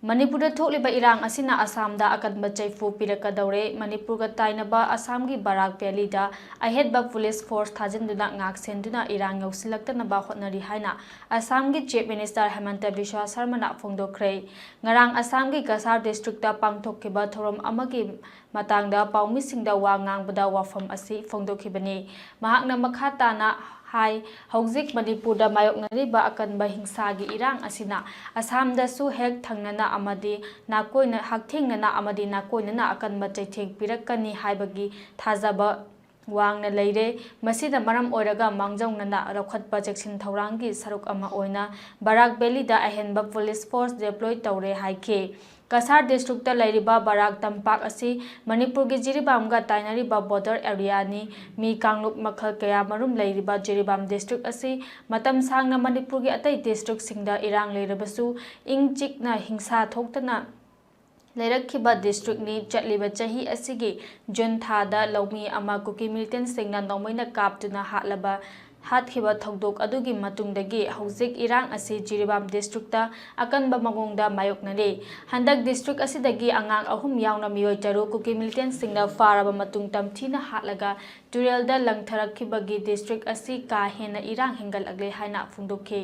Manipur thokliba erang asina Assam da akanba cheiphu pirak kadoure Manipur ga tainaba Assam gi Barak Valley da ahedba police force thajinduna ngak senduna erang yausilaktanaba hotnari haina Assam gi Chief Minister Himanta Biswa Sarma na phongdokre ngarang Assam gi Kasar district da pangthokkiba thorom amagi matangda paummisingda wa ngangbada wafam asi phongdokhibani mahakna makha tana Hai hauzik Manipur da mayoknariba akanba hingsagi irang asina Assam da su hek thangnana amadi nakoina hakthengnana amadi nakoinana akanba cheitheng pirakani haibagi thajaba wangna leire masida maram oiraga mangjawnana rakhatpa jeksin thaurangi saruk ama oina Barak Valley da ahenba police force deploy tawre haike Kasar district ta lairiba Barak tampak asi Manipur gi Jiribam ga tainariba border area ni mi kanglup makhal kaya marum lairiba Jiribam district asi matam sangna Manipur gi atai district singda irang leirabasu ing chikna hingsa thoktana Leirakhiba district ni chatliba chahi asigi June thada laumi ama kuki militant singna nomaina kaptuna hatlaba hatkhiba thodok adugi matungdagi hauzik irang asi Jiribam district ta akanba magongda mayoknare handak district asidagi angang ahum yauna miyoi taru kuki militant singna faraba matung tamthina hatlaga turelda langtharakkhibagi district asi ka hena irang hengal agle haina phungdokhe